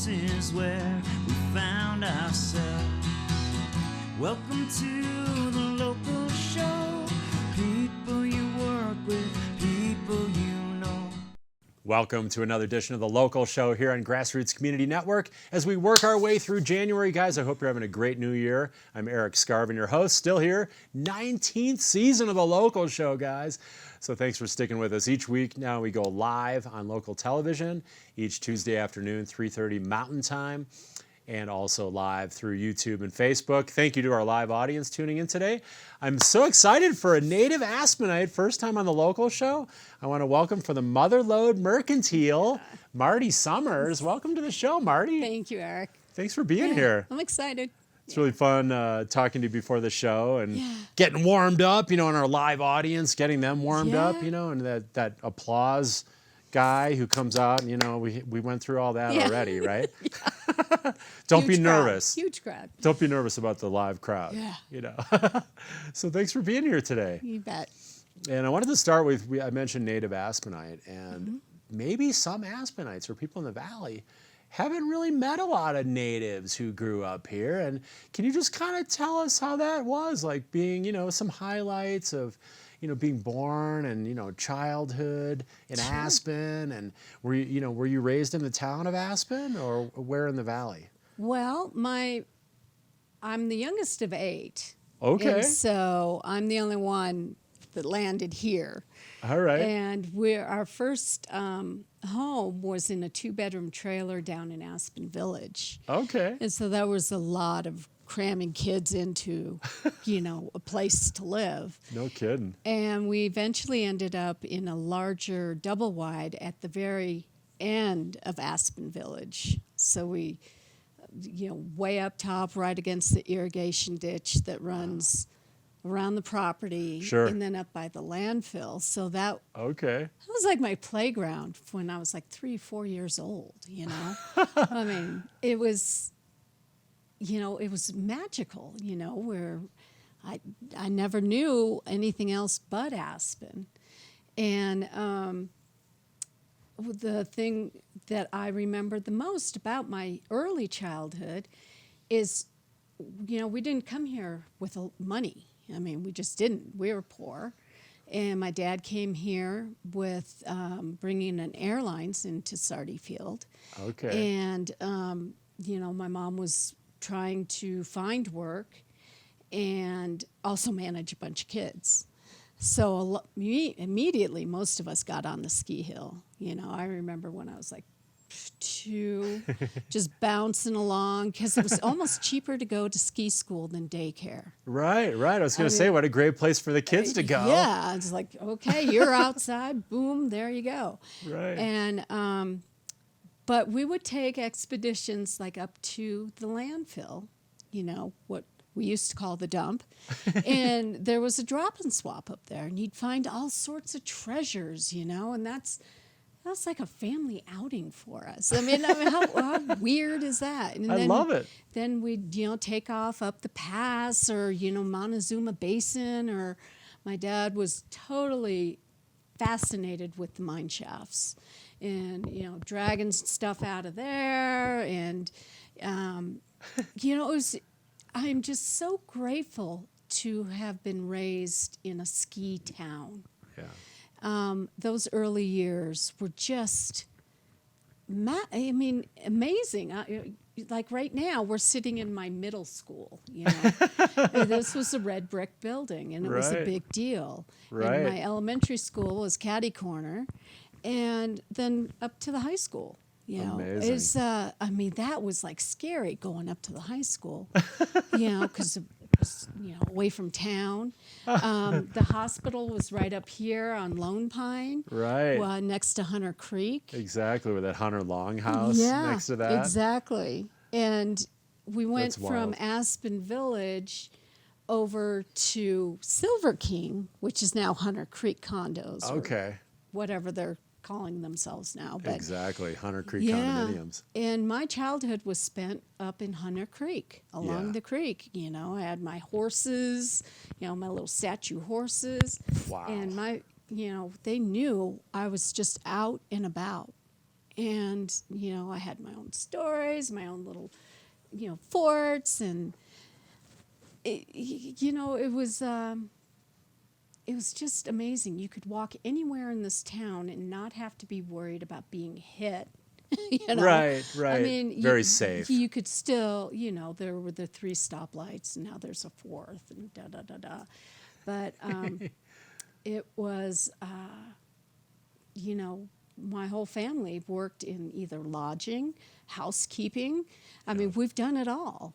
this is where we found ourselves. Welcome to the local show. People you work with, people you know. Welcome to another edition of the Local Show here on GrassRoots Community Network. As we work our way through January, guys, I hope you're having a great new year. I'm Erik Skarvan, your host, still here. 19th season of the Local Show, guys. So thanks for sticking with us. Each week now we go live on local television, each Tuesday afternoon, 3:30 Mountain Time, and also live through YouTube and Facebook. Thank you to our live audience tuning in today. I'm so excited for a native Aspenite, first time on the Local Show. I want to welcome for the Motherlode Mercantile, Marti Sommers. Welcome to the show, Marti. Thank you, Erik. Thanks for being here. I'm excited. It's really fun talking to you before the show and getting warmed up, in our live audience, getting them warmed up, and that applause guy who comes out, we went through all that already, right? Don't be nervous. Huge crowd. Don't be nervous about the live crowd. So thanks for being here today. You bet. And I wanted to start with, I mentioned native Aspenite, and maybe some Aspenites or people in the valley haven't really met a lot of natives who grew up here. And can you just kind of tell us how that was, like being, some highlights of, being born and, childhood in Aspen, and were you raised in the town of Aspen or where in the valley? Well, I'm the youngest of 8. Okay. And so I'm the only one that landed here. All right. And our first home was in a 2-bedroom trailer down in Aspen Village. Okay. And so that was a lot of cramming kids into, a place to live. No kidding. And we eventually ended up in a larger double wide at the very end of Aspen Village. So we, way up top, right against the irrigation ditch that runs around the property, and then up by the landfill. So that was like my playground when I was like 3-4 years old. I mean, it was magical. Where I never knew anything else but Aspen, and the thing that I remember the most about my early childhood is, we didn't come here with money. I mean, we just didn't. We were poor. And my dad came here with bringing an airlines into Sardi Field. Okay. And, my mom was trying to find work and also manage a bunch of kids. So immediately, most of us got on the ski hill. I remember when I was like 2, just bouncing along, because it was almost cheaper to go to ski school than daycare. Right. I was going to say, what a great place for the kids to go. Yeah, it's like, okay, you're outside, boom, there you go. Right. And but we would take expeditions like up to the landfill, what we used to call the dump, and there was a drop and swap up there, and you'd find all sorts of treasures, and that's like a family outing for us. I mean how weird is that? And I love it. Then we'd, take off up the pass or, Montezuma Basin, or my dad was totally fascinated with the mine shafts and, dragging stuff out of there. And, I'm just so grateful to have been raised in a ski town. Yeah. Those early years were just, amazing. Like right now, we're sitting in my middle school. This was a red brick building, and it was a big deal. Right. And my elementary school was catty corner, and then up to the high school. Amazing. It's that was like scary going up to the high school, because away from town. The hospital was right up here on Lone Pine. Right. Next to Hunter Creek. Exactly, with that Hunter Longhouse next to that. Exactly. And we went from Aspen Village over to Silver King, which is now Hunter Creek condos. Okay. Whatever they're calling themselves now. But exactly, Hunter Creek condominiums. And my childhood was spent up in Hunter Creek, along the creek. I had my horses, my little statue horses. Wow. And they knew I was just out and about. And, I had my own stories, my own little, forts. And, it was just amazing. You could walk anywhere in this town and not have to be worried about being hit. Right. I mean, very safe. You could still, there were the 3 stoplights, and now there's a 4th, and da da da da. But it was, my whole family worked in either lodging, housekeeping. I mean, we've done it all.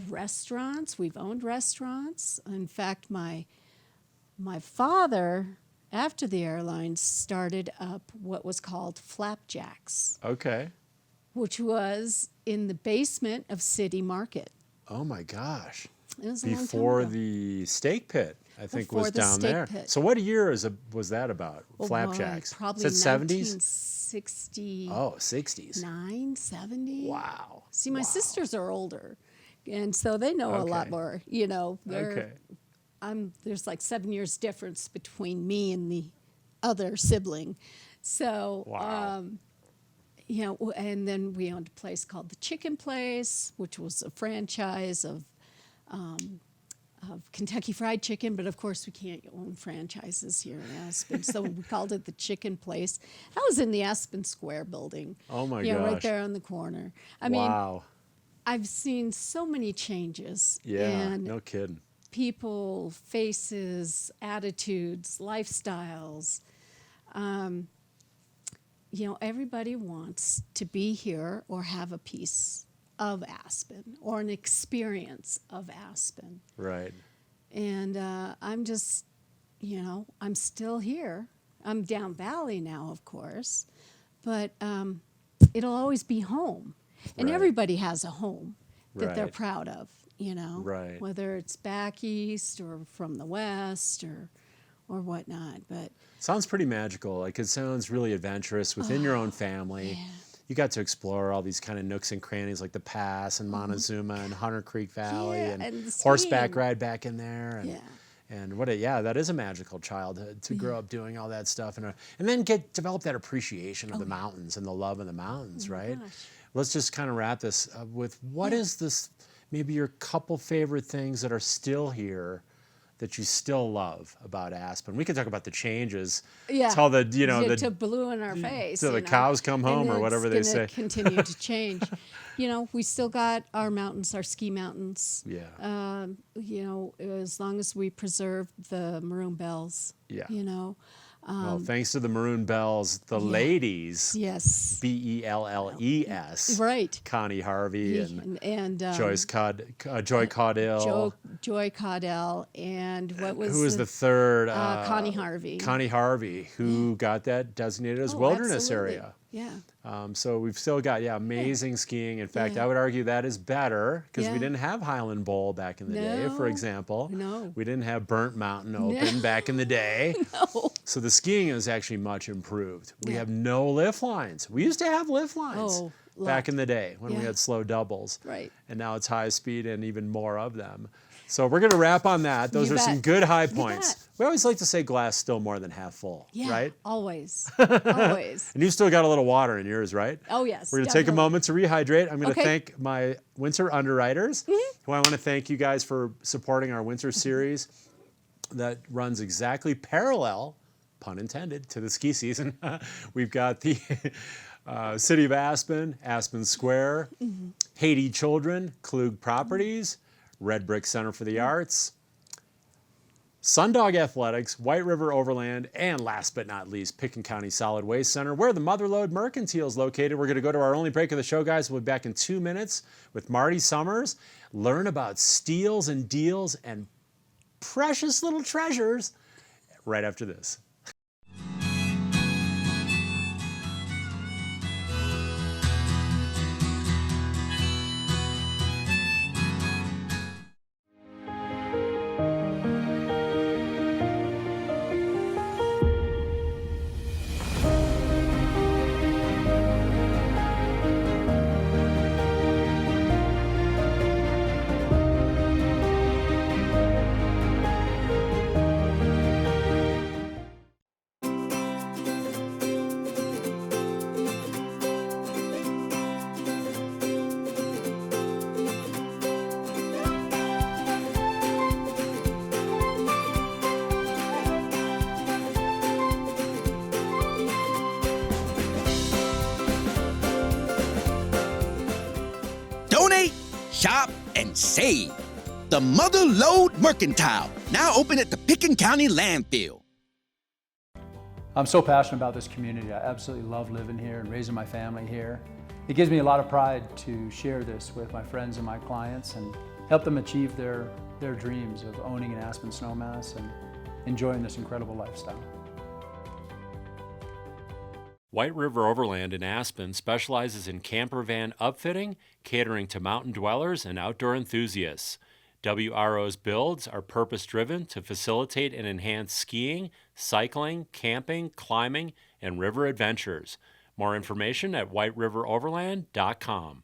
Restaurants. We've owned restaurants. In fact, my father, after the airlines, started up what was called Flapjacks. Okay. Which was in the basement of City Market. Oh my gosh. It was a long time Before ago. the steak pit, I think, Before was the down steak there. pit. So what year was that about? Oh, Flapjacks? boy, probably Is it 70s? 1969, Oh, 60s. 70. Wow. See, my Wow. sisters are older, and so they know a lot Okay. more. Okay. There's like 7 years difference between me and the other sibling. So, Wow. and then we owned a place called the Chicken Place, which was a franchise of Kentucky Fried Chicken, but of course we can't own franchises here in Aspen, so we called it the Chicken Place. That was in the Aspen Square building. Oh my right gosh. there on the corner. I mean, Wow. I've seen so many changes. Yeah, And no kidding. people, faces, attitudes, lifestyles. Everybody wants to be here or have a piece of Aspen or an experience of Aspen. Right. And I'm just, I'm still here. I'm down valley now, of course, but it'll always be home. And Right. everybody has a home that they're Right. proud of, Right. whether it's back east or from the west or whatnot. But Sounds pretty magical. Like, it sounds really adventurous within your own family. yeah. You got to explore all these kind of nooks and crannies like the Pass and Montezuma and Hunter Creek Valley Yeah, and and the horseback skiing. ride back in there. And, Yeah. and that is a magical childhood to grow up doing all that stuff and then develop that appreciation of the mountains and the love of the mountains, right? gosh. Let's just kind of wrap this up with what is this, maybe your couple favorite things that are still here that you still love about Aspen. We can talk about the changes. Yeah. Till the, to blue in our face. till the cows come home or whatever they say. It's going to continue to change. We still got our mountains, our ski mountains. Yeah. As long as we preserve the maroon bells. Yeah. Um, Well, thanks to the Maroon Bells, the ladies, Yes. Belles, Right. Connie Harvey and And Joy Caudill. Joy Caudell, and what was Who was the third? Connie Harvey. Connie Harvey, who got that designated as wilderness absolutely. area. Yeah. So we've still got, amazing skiing. In fact, Yeah. I would argue that is better because we Yeah. didn't have Highland Bowl back in the day, for No. example. No. We didn't have Burnt Mountain Open back in the day. No. So the skiing is actually much improved. We Yeah. have no lift lines. We used to have lift lines Oh, back lot. in the day when we Yeah. had slow doubles. Right. And now it's high speed and even more of them. So we're going to wrap on that. Those You are some bet. good high You points. bet. We always like to say glass still more than half full, Yeah. right? Always. Always. And you've still got a little water in yours, right? Oh, yes. We're going to take a definitely. moment to rehydrate. I'm going to Okay. thank my winter underwriters, Mm-hmm. who I want to thank you guys for supporting our winter series that runs exactly parallel, pun intended, to the ski season. We've got the City of Aspen, Aspen Square, Mm-hmm. Haiti Children, Klug Properties, Red Brick Center for the Arts, Sundog Athletics, White River Overland, and last but not least, Picken County Solid Waste Center, where the Motherlode Mercantile is located. We're going to go to our only break of the show, guys. We'll be back in 2 minutes with Marti Sommers. Learn about steals and deals and precious little treasures right after this. shop, and save. The Motherlode Mercantile, now open at the Pickens County Landfill. I'm so passionate about this community. I absolutely love living here and raising my family here. It gives me a lot of pride to share this with my friends and my clients and help them achieve their dreams of owning an Aspen snowmass and enjoying this incredible lifestyle. White River Overland in Aspen specializes in camper van upfitting, catering to mountain dwellers and outdoor enthusiasts. WRO's builds are purpose-driven to facilitate and enhance skiing, cycling, camping, climbing, and river adventures. More information at whiteriveroverland.com.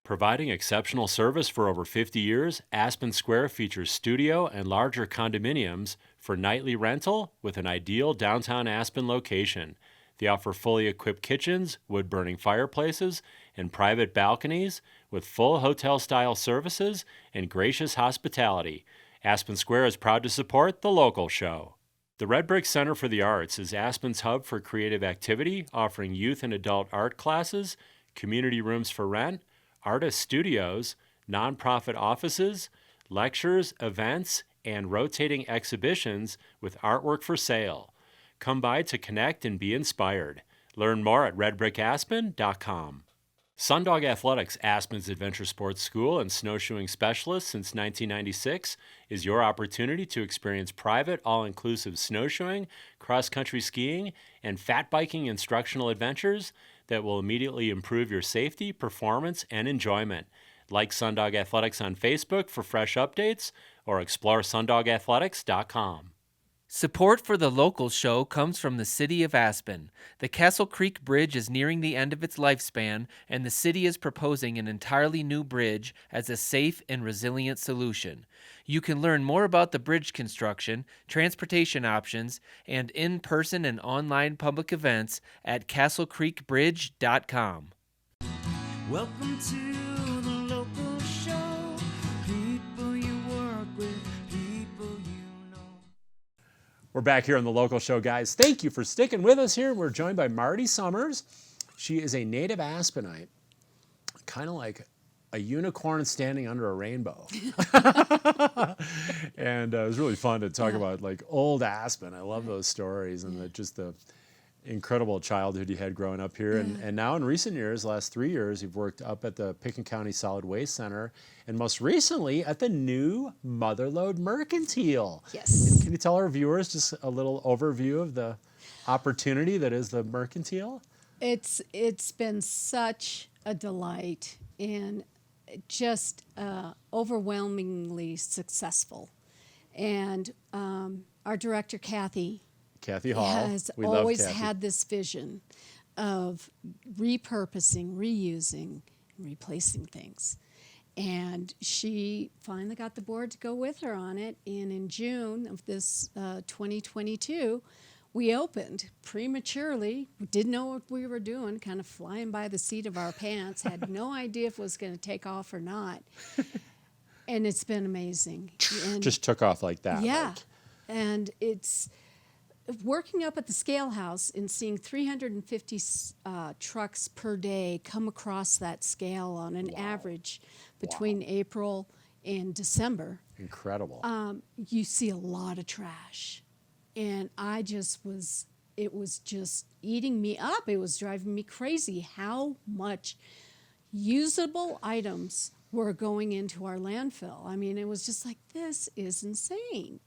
Providing exceptional service for over 50 years, Aspen Square features studio and larger condominiums for nightly rental with an ideal downtown Aspen location. They offer fully equipped kitchens, wood-burning fireplaces, and private balconies with full hotel-style services and gracious hospitality. Aspen Square is proud to support the local show. The Red Brick Center for the Arts is Aspen's hub for creative activity, offering youth and adult art classes, community rooms for rent, artist studios, nonprofit offices, lectures, events, and rotating exhibitions with artwork for sale. Come by to connect and be inspired. Learn more at redbrickaspen.com. Sundog Athletics, Aspen's adventure sports school and snowshoeing specialist since 1996, is your opportunity to experience private, all-inclusive snowshoeing, cross-country skiing, and fat biking instructional adventures that will immediately improve your safety, performance, and enjoyment. Like Sundog Athletics on Facebook for fresh updates or explore sundogathletics.com. Support for the local show comes from the City of Aspen. The Castle Creek Bridge is nearing the end of its lifespan, and the city is proposing an entirely new bridge as a safe and resilient solution. You can learn more about the bridge construction, transportation options, and in-person and online public events at castlecreekbridge.com. Welcome to the local show. People you work with, people you know. We're back here on the local show, guys. Thank you for sticking with us here. We're joined by Marti Sommers. She is a native Aspenite, kind of like a unicorn standing under a rainbow. And it was really fun to talk about like old Aspen. I love those stories and just the incredible childhood you had growing up here. And now in recent years, last 3 years, you've worked up at the Pickens County Solid Waste Center and most recently at the new Motherlode Mercantile. Yes. And can you tell our viewers just a little overview of the opportunity that is the Mercantile? It's been such a delight and just overwhelmingly successful. And our director, Kathy Hall. has always had this vision of repurposing, reusing, and replacing things. And she finally got the board to go with her on it. And in June of this 2022, we opened prematurely. We didn't know what we were doing, kind of flying by the seat of our pants, had no idea if it was going to take off or not. And it's been amazing. And just took off like that. yeah. And it's working up at the scale house and seeing 350 trucks per day come across that scale on an average between April and December. Incredible. You see a lot of trash. And it was just eating me up. It was driving me crazy how much usable items were going into our landfill. I mean, it was just like, this is insane.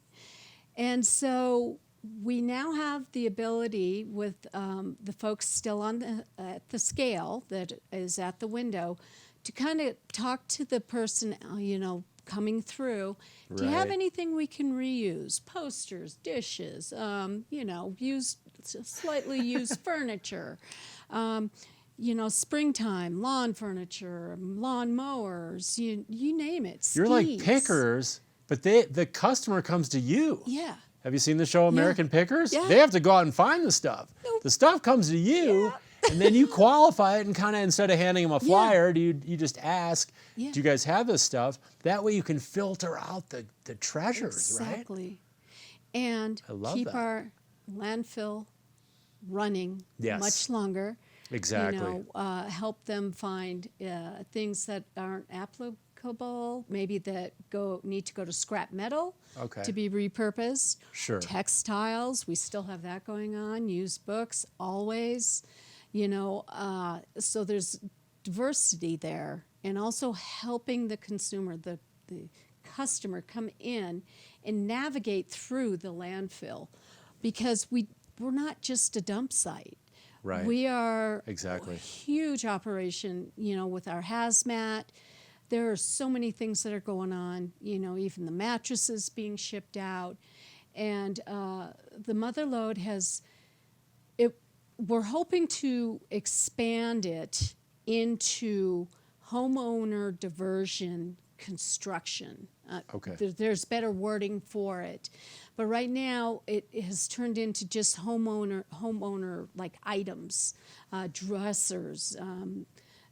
And so we now have the ability with the folks still on at the scale that is at the window to kind of talk to the person, coming through. Do you have anything we can reuse? Posters, dishes, slightly used furniture, springtime, lawn furniture, lawn mowers, you name it. You're like skis. pickers, but the customer comes to you. Yeah. Have you seen the show American Pickers? Yeah. They have to go out and find the stuff. Nope. The stuff comes to you, and then you qualify it and kind of, instead of handing them a flyer, you just ask, do you guys have this stuff? That way you can filter out the treasures, right? Exactly. And keep our landfill running much longer. Exactly. Help them find things that aren't recyclable, maybe that need to go to scrap metal Okay. to be repurposed. Sure. Textiles, we still have that going on. Used books, always. So there's diversity there, and also helping the consumer, the customer, come in and navigate through the landfill, because we're not just a dump site. Right. We are Exactly. a huge operation, with our hazmat. There are so many things that are going on, even the mattresses being shipped out. And the Motherlode we're hoping to expand it into homeowner diversion construction. Okay. There's better wording for it. But right now, it has turned into just homeowner like items, dressers,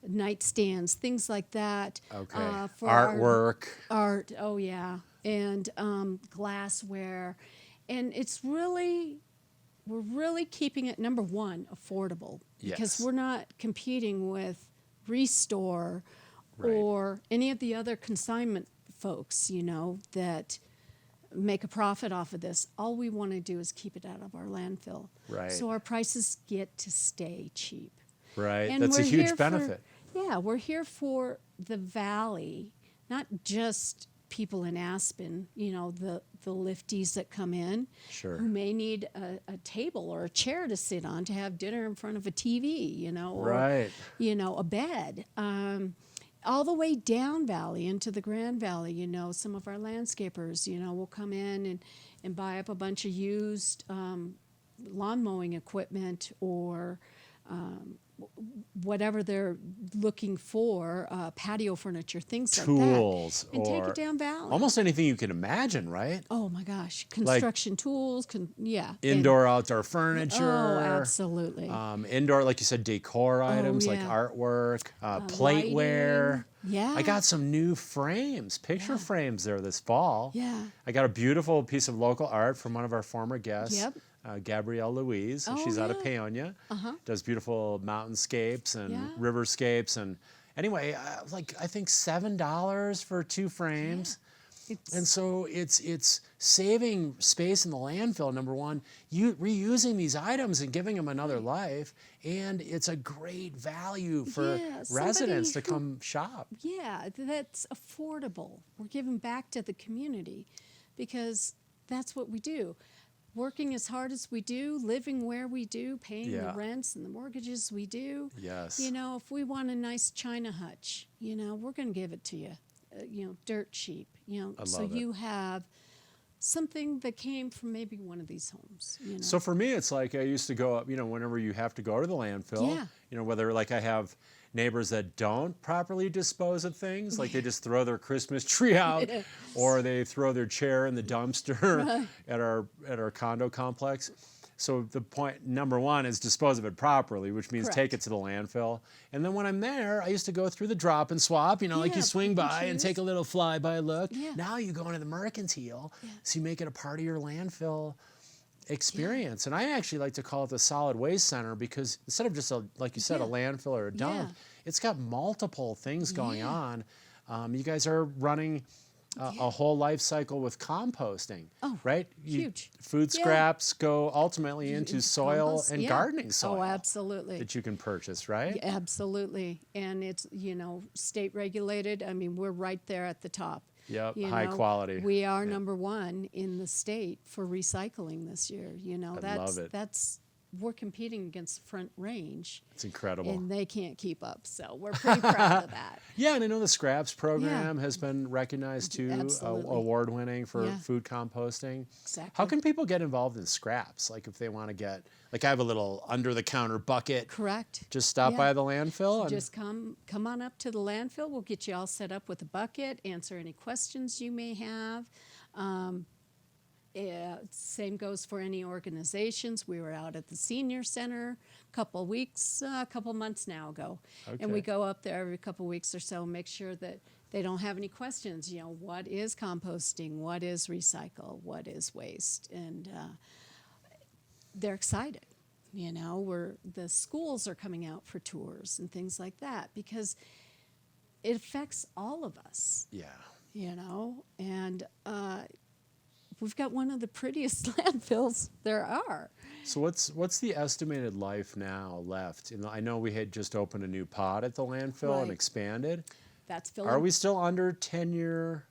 nightstands, things like that. Okay. For Artwork. Art, oh yeah, and glassware. And we're really keeping it, number one, affordable. Because Yes. we're not competing with Restore Right. or any of the other consignment folks, that make a profit off of this. All we want to do is keep it out of our landfill. Right. So our prices get to stay cheap. Right. And That's a we're here huge benefit. we're here for the valley, not just people in Aspen, the lifties that come in, Sure. who may need a table or a chair to sit on to have dinner in front of a TV, or Right. a bed. All the way down valley into the Grand Valley, some of our landscapers, will come in and buy up a bunch of used lawn mowing equipment or whatever they're looking for, patio furniture, things like Tools that. And take or it down valley. almost anything you can imagine, right? Oh my gosh, construction tools, yeah. Indoor, outdoor furniture. Oh, absolutely. Indoor, like you said, decor items like yeah. artwork, plateware. Lighting. Yeah. I got some new frames, picture frames there this fall. Yeah. I got a beautiful piece of local art from one of our former guests, Yep. Gabrielle Louise. Oh, She's out of yeah. Paonia. Does beautiful mountainscapes and Yeah. riverscapes. And anyway, I think $7 for 2 frames. And so it's saving space in the landfill, number one, reusing these items and giving them another life, and it's a great value for Yeah, residents to somebody come shop. Yeah, that's affordable. We're giving back to the community because that's what we do. Working as hard as we do, living where we do, paying the Yeah. rents and the mortgages we do. Yes. If we want a nice china hutch, we're going to give it to you, dirt cheap, I so love it. you have something that came from maybe one of these homes. So for me, it's like I used to go up, whenever you have to go to the landfill, Yeah. Whether like I have neighbors that don't properly dispose of things, like they just throw their Christmas tree out or they throw their chair in the dumpster at our condo complex. So the point number one is dispose of it properly, which means take it to the landfill. And then when I'm there, I used to go through the drop and swap, like you Yeah, swing pick and by and choose. take a little flyby look. Yeah. Now you go into the mercantile, so you make it a part of your landfill experience. And I actually like to call it the solid waste center because instead of just like you said, a landfill or a dump, it's got multiple things going on. You guys are running a whole life cycle with composting, right? Huge. Food Yeah. scraps go ultimately into soil Compost, and yeah. gardening soil Oh, absolutely. that you can purchase, right? Yeah, absolutely. And it's, state regulated. I mean, we're right there at the top. Yep, high quality. We are number one in the state for recycling this year. love it. We're competing against the Front Range, It's incredible. and they can't keep up. So we're pretty proud of that. Yeah, and I know the Scraps program has been recognized too, Absolutely. award-winning for Yeah. food composting. Exactly. How can people get involved in Scraps? Like if they want to get, like I have a little under-the-counter bucket. Correct. Just stop Yeah. by the landfill. And Just come on up to the landfill. We'll get you all set up with a bucket, answer any questions you may have. Same goes for any organizations. We were out at the senior center a couple months now ago. And we Okay. go up there every couple weeks or so, make sure that they don't have any questions. What is composting? What is recycle? What is waste? And they're excited. The schools are coming out for tours and things like that because it affects all of us. Yeah. You know, and we've got one of the prettiest landfills there are. So what's the estimated life now left? I know we had just opened a new pod at the landfill and Right. expanded. That's filling. Are we still under 10-year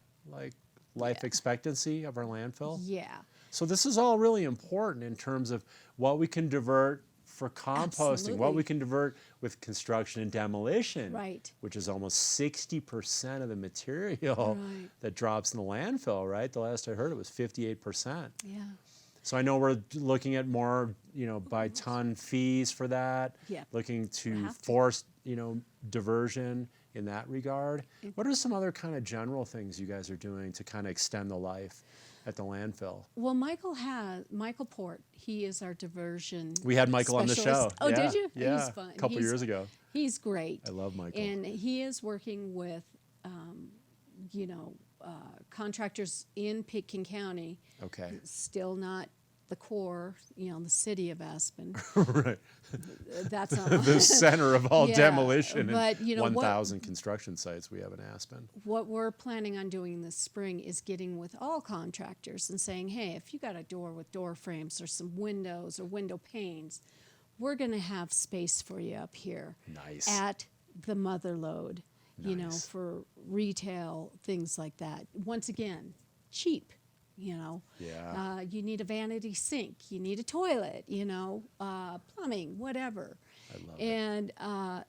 life expectancy of our landfill? Yeah. So this is all really important in terms of what we can divert for composting, what we Absolutely. can divert with construction and demolition, Right. which is almost 60% of the material Right. that drops in the landfill, right? The last I heard it was 58%. Yeah. So I know we're looking at more, by ton fees for that, Yeah. looking to have to. force, diversion in that regard. What are some other kind of general things you guys are doing to kind of extend the life at the landfill? Well, Michael Port. He is our diversion. We had Michael on the show. specialist. Oh, Yeah, did you? Yeah, He's fun. a couple years ago. He's great. I love Michael. And he is working with, contractors in Pitkin County. Okay. Still not the core, the city of Aspen. Right. That's not The center of all Yeah, demolition but, and you know, 1,000 construction sites we have in Aspen. What we're planning on doing this spring is getting with all contractors and saying, hey, if you got a door with door frames or some windows or window panes, we're going to have space for you up here. Nice. At the Motherlode, Nice. for retail, things like that. Once again, cheap. Yeah. You need a vanity sink, you need a toilet, plumbing, whatever. I love And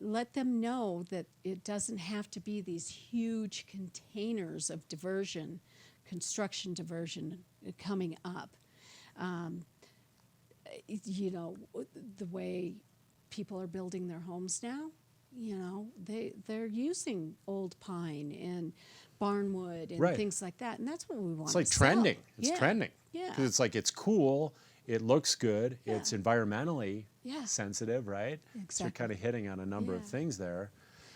let them know that it doesn't have to be these huge containers of diversion, construction diversion coming up. The way people are building their homes now, they're using old pine and barnwood and Right. things like that, and that's what we want. It's like to sell. trending. It's Yeah. trending. Yeah. Because it's like, it's cool, it looks good, Yeah. it's environmentally Yeah. sensitive, right? So you're Exactly. kind of hitting on a number of Yeah. things there.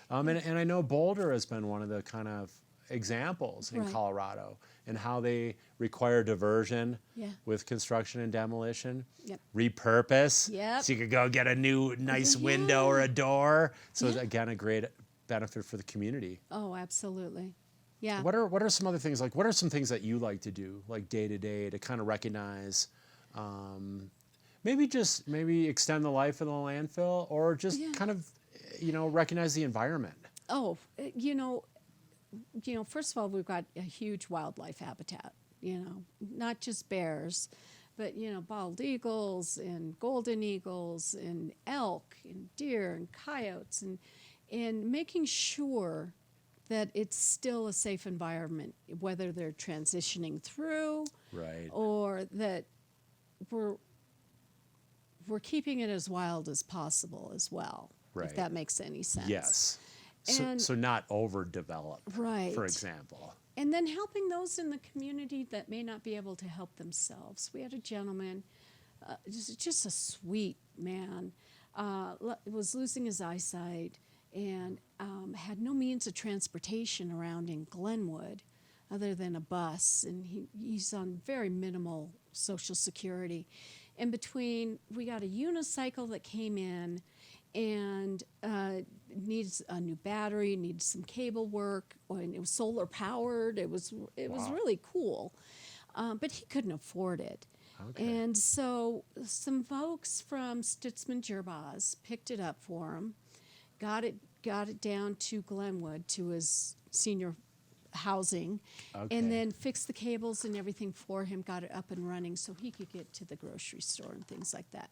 And I know Boulder has been one of the kind of examples in Right. Colorado and how they require diversion Yeah. with construction and demolition. Yep. Repurpose. Yep. So you could go get a new nice window or a door. So it's, again, a great benefit for the community. Oh, absolutely. Yeah. What are some other things, what are some things that you like to do, like day to day, to kind of recognize, maybe extend the life of the landfill, or just Yeah. kind of, recognize the environment? Oh, first of all, we've got a huge wildlife habitat, not just bears, but, bald eagles and golden eagles and elk and deer and coyotes, and making sure that it's still a safe environment, whether they're transitioning through Right. or that we're keeping it as wild as possible as well, Right. if that makes any sense. Yes. And- So not overdeveloped, Right. for example. And then helping those in the community that may not be able to help themselves. We had a gentleman, just a sweet man, was losing his eyesight and had no means of transportation around in Glenwood other than a bus. And he's on very minimal Social Security. In between, we got a unicycle that came in and needs a new battery, needs some cable work, and it was solar powered. It was really cool, but he couldn't afford it. Okay. And so some folks from Stutzman Gerbaz picked it up for him, got it down to Glenwood to his senior housing, Okay. and then fixed the cables and everything for him, got it up and running so he could get to the grocery store and things like that.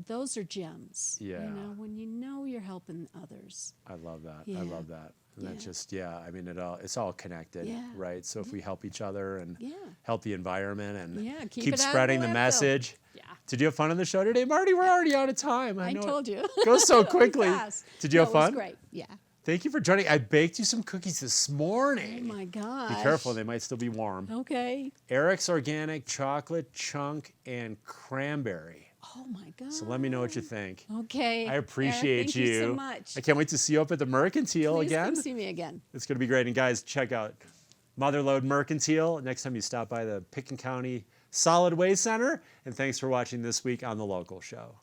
Those are gems. Yeah. When you're helping others. I love that. I Yeah. love that. And that Yeah. just, it's all connected, Yeah. right? So if we help each other and Yeah. help the environment and Yeah, keep keep it out of spreading the the landfill. message. Yeah. Did you have fun on the show today, Marty? We're already out of time. I know told you. It goes so quickly. Fast. Did you have fun? It was great. Yeah. Thank you for joining. I baked you some cookies this Oh morning. my gosh. Be careful, they might still be warm. Okay. Eric's Organic Chocolate Chunk and Cranberry. Oh my God. So let me know what you think. Okay. I Eric, appreciate thank you so much. I can't wait to see you up at the Mercantile Please again. come see me again. It's going to be great. And guys, check out Motherlode Mercantile next time you stop by the Pitkin County Solid Waste Center. And thanks for watching this week on The Local Show.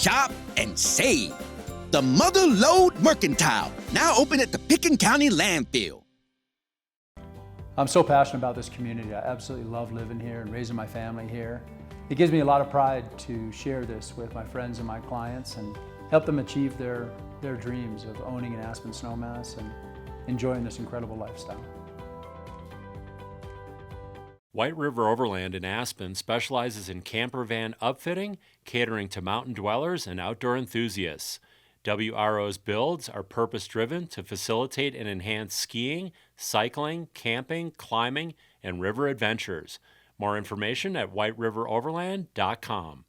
shop, and save. The Motherlode Mercantile, now open at the Pickens County Landfill. I'm so passionate about this community. I absolutely love living here and raising my family here. It gives me a lot of pride to share this with my friends and my clients and help them achieve their dreams of owning an Aspen snowmass and enjoying this incredible lifestyle. White River Overland in Aspen specializes in camper van upfitting, catering to mountain dwellers and outdoor enthusiasts. WRO's builds are purpose-driven to facilitate and enhance skiing, cycling, camping, climbing, and river adventures. More information at whiteriveroverland.com.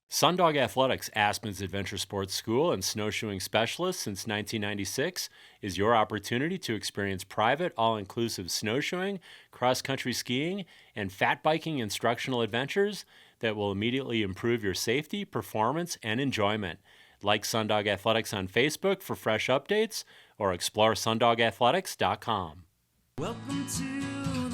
Sundog Athletics, Aspen's adventure sports school and snowshoeing specialist since 1996, is your opportunity to experience private, all-inclusive snowshoeing, cross-country skiing, and fat biking instructional adventures that will immediately improve your safety, performance, and enjoyment. Like Sundog Athletics on Facebook for fresh updates or explore sundogathletics.com. Welcome to